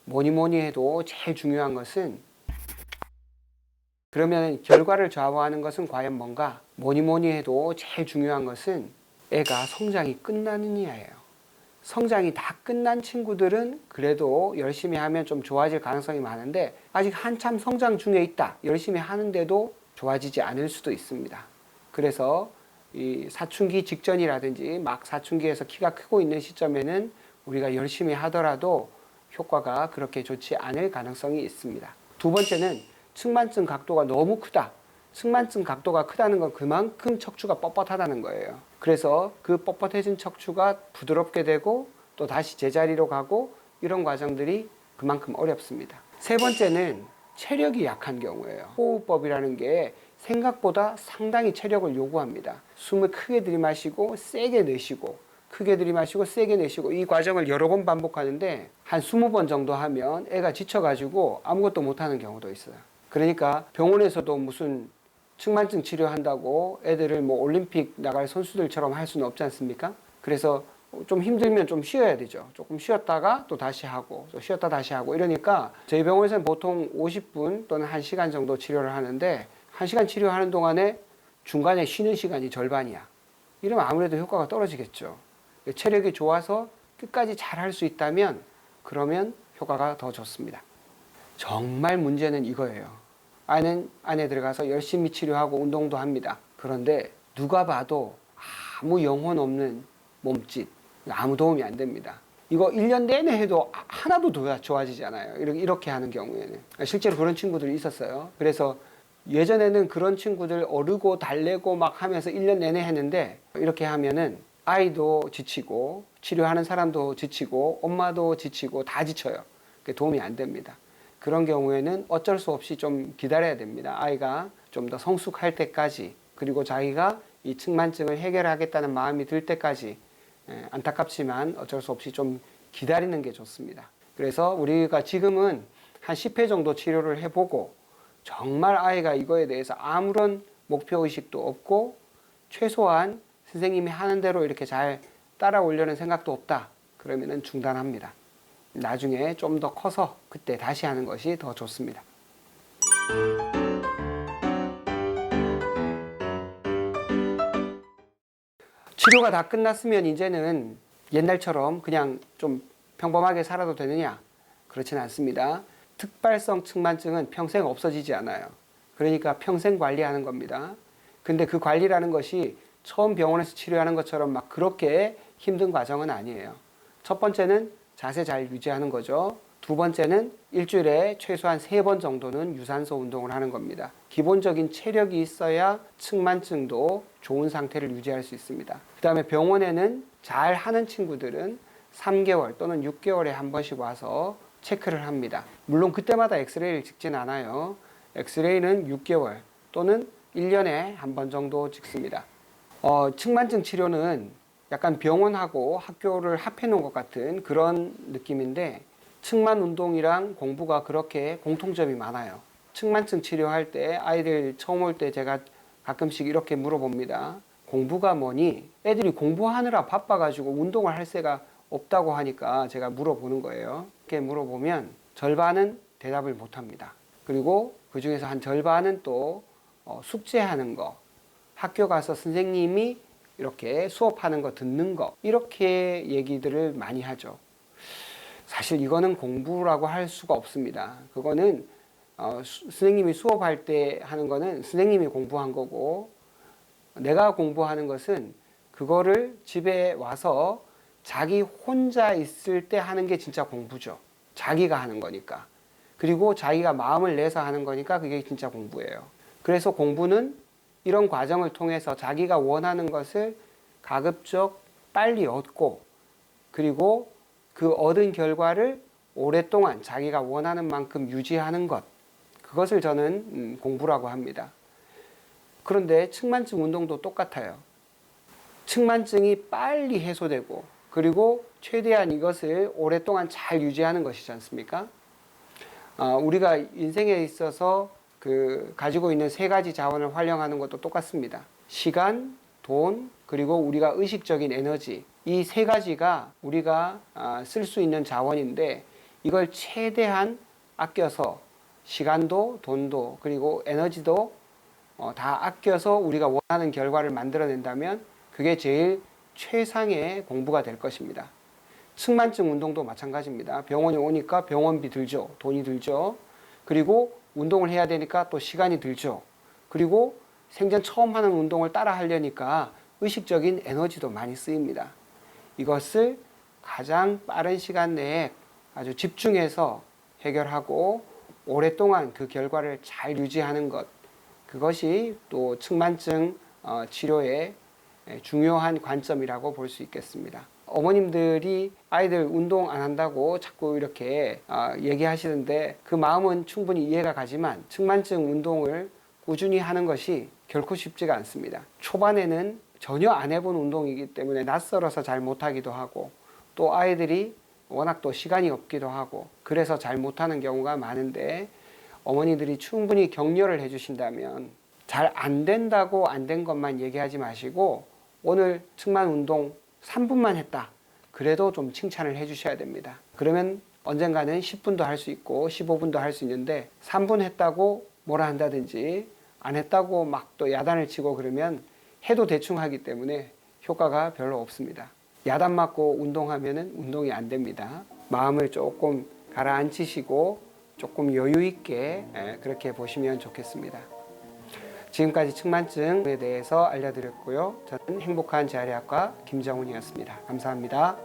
뭐니 뭐니 해도 제일 중요한 것은, 그러면 결과를 좌우하는 것은 과연 뭔가? 뭐니 뭐니 해도 제일 중요한 것은 애가 성장이 끝나느냐예요. 성장이 다 끝난 친구들은 그래도 열심히 하면 좀 좋아질 가능성이 많은데, 아직 한참 성장 중에 있다, 열심히 하는데도 좋아지지 않을 수도 있습니다. 그래서 이 사춘기 직전이라든지 막 사춘기에서 키가 크고 있는 시점에는 우리가 열심히 하더라도 효과가 그렇게 좋지 않을 가능성이 있습니다. 두 번째는 측만증 각도가 너무 크다. 측만증 각도가 크다는 건 그만큼 척추가 뻣뻣하다는 거예요. 그래서 그 뻣뻣해진 척추가 부드럽게 되고 또 다시 제자리로 가고, 이런 과정들이 그만큼 어렵습니다. 세 번째는 체력이 약한 경우예요. 호흡법이라는 게 생각보다 상당히 체력을 요구합니다. 숨을 크게 들이마시고 세게 내쉬고, 크게 들이마시고 세게 내쉬고, 이 과정을 여러 번 반복하는데 한 20번 정도 하면 애가 지쳐가지고 아무것도 못하는 경우도 있어요. 그러니까 병원에서도 무슨 측만증 치료한다고 애들을 뭐 올림픽 나갈 선수들처럼 할 수는 없지 않습니까? 그래서 좀 힘들면 좀 쉬어야 되죠. 조금 쉬었다가 또 다시 하고, 또 쉬었다 다시 하고, 이러니까 저희 병원에서는 보통 50분 또는 1시간 정도 치료를 하는데, 1시간 치료하는 동안에 중간에 쉬는 시간이 절반이야. 이러면 아무래도 효과가 떨어지겠죠. 체력이 좋아서 끝까지 잘 할 수 있다면 그러면 효과가 더 좋습니다. 정말 문제는 이거예요. 아이는 안에 들어가서 열심히 치료하고 운동도 합니다. 그런데 누가 봐도 아무 영혼 없는 몸짓, 아무 도움이 안 됩니다. 이거 1년 내내 해도 하나도 좋아지지 않아요. 이렇게 하는 경우에는. 실제로 그런 친구들이 있었어요. 그래서 예전에는 그런 친구들 어르고 달래고 막 하면서 1년 내내 했는데, 이렇게 하면은 아이도 지치고 치료하는 사람도 지치고 엄마도 지치고 다 지쳐요. 도움이 안 됩니다. 그런 경우에는 어쩔 수 없이 좀 기다려야 됩니다. 아이가 좀 더 성숙할 때까지, 그리고 자기가 이 측만증을 해결하겠다는 마음이 들 때까지, 안타깝지만 어쩔 수 없이 좀 기다리는 게 좋습니다. 그래서 우리가 지금은 한 10회 정도 치료를 해보고, 정말 아이가 이거에 대해서 아무런 목표의식도 없고 최소한 선생님이 하는 대로 이렇게 잘 따라오려는 생각도 없다, 그러면은 중단합니다. 나중에 좀 더 커서 그때 다시 하는 것이 더 좋습니다. 치료가 다 끝났으면 이제는 옛날처럼 그냥 좀 평범하게 살아도 되느냐? 그렇지는 않습니다. 특발성 측만증은 평생 없어지지 않아요. 그러니까 평생 관리하는 겁니다. 근데 그 관리라는 것이 처음 병원에서 치료하는 것처럼 막 그렇게 힘든 과정은 아니에요. 첫 번째는 자세 잘 유지하는 거죠. 두 번째는 일주일에 최소한 3번 정도는 유산소 운동을 하는 겁니다. 기본적인 체력이 있어야 측만증도 좋은 상태를 유지할 수 있습니다. 그 다음에 병원에는 잘 하는 친구들은 3개월 또는 6개월에 한 번씩 와서 체크를 합니다. 물론 그때마다 엑스레이를 찍진 않아요. 엑스레이는 6개월 또는 1년에 한 번 정도 찍습니다. 측만증 치료는 약간 병원하고 학교를 합해 놓은 것 같은 그런 느낌인데, 측만 운동이랑 공부가 그렇게 공통점이 많아요. 측만증 치료할 때 아이들 처음 올 때 제가 가끔씩 이렇게 물어봅니다. 공부가 뭐니? 애들이 공부하느라 바빠가지고 운동을 할 새가 없다고 하니까 제가 물어보는 거예요. 이렇게 물어보면 절반은 대답을 못합니다. 그리고 그 중에서 한 절반은 또 숙제하는 거, 학교 가서 선생님이 이렇게 수업하는 거 듣는 거, 이렇게 얘기들을 많이 하죠. 사실 이거는 공부라고 할 수가 없습니다. 그거는 선생님이 수업할 때 하는 거는 선생님이 공부한 거고, 내가 공부하는 것은 그거를 집에 와서 자기 혼자 있을 때 하는 게 진짜 공부죠. 자기가 하는 거니까. 그리고 자기가 마음을 내서 하는 거니까 그게 진짜 공부예요. 그래서 공부는 이런 과정을 통해서 자기가 원하는 것을 가급적 빨리 얻고, 그리고 그 얻은 결과를 오랫동안 자기가 원하는 만큼 유지하는 것, 그것을 저는 공부라고 합니다. 그런데 측만증 운동도 똑같아요. 측만증이 빨리 해소되고, 그리고 최대한 이것을 오랫동안 잘 유지하는 것이지 않습니까? 우리가 인생에 있어서 가지고 있는 3가지 자원을 활용하는 것도 똑같습니다. 시간, 돈, 그리고 우리가 의식적인 에너지, 이 3가지가 우리가 쓸 수 있는 자원인데, 이걸 최대한 아껴서 시간도 돈도 그리고 에너지도 다 아껴서 우리가 원하는 결과를 만들어낸다면 그게 제일 최상의 공부가 될 것입니다. 측만증 운동도 마찬가지입니다. 병원에 오니까 병원비 들죠. 돈이 들죠. 그리고 운동을 해야 되니까 또 시간이 들죠. 그리고 생전 처음 하는 운동을 따라 하려니까 의식적인 에너지도 많이 쓰입니다. 이것을 가장 빠른 시간 내에 아주 집중해서 해결하고 오랫동안 그 결과를 잘 유지하는 것, 그것이 또 측만증 치료의 중요한 관점이라고 볼 수 있겠습니다. 어머님들이 아이들 운동 안 한다고 자꾸 이렇게 얘기하시는데 그 마음은 충분히 이해가 가지만 측만증 운동을 꾸준히 하는 것이 결코 쉽지가 않습니다. 초반에는 전혀 안 해본 운동이기 때문에 낯설어서 잘 못하기도 하고 또 아이들이 워낙 또 시간이 없기도 하고 그래서 잘 못하는 경우가 많은데 어머니들이 충분히 격려를 해주신다면 잘 안 된다고 안 된 것만 얘기하지 마시고 오늘 측만 운동 3분만 했다. 그래도 좀 칭찬을 해주셔야 됩니다. 그러면 언젠가는 10분도 할 수 있고 15분도 할 수 있는데 3분 했다고 뭐라 한다든지 안 했다고 막 또 야단을 치고 그러면 해도 대충 하기 때문에 효과가 별로 없습니다. 야단 맞고 운동하면은 운동이 안 됩니다. 마음을 조금 가라앉히시고 조금 여유 있게 그렇게 보시면 좋겠습니다. 지금까지 측만증에 대해서 알려드렸고요. 저는 행복한 재활의학과 김정훈이었습니다. 감사합니다.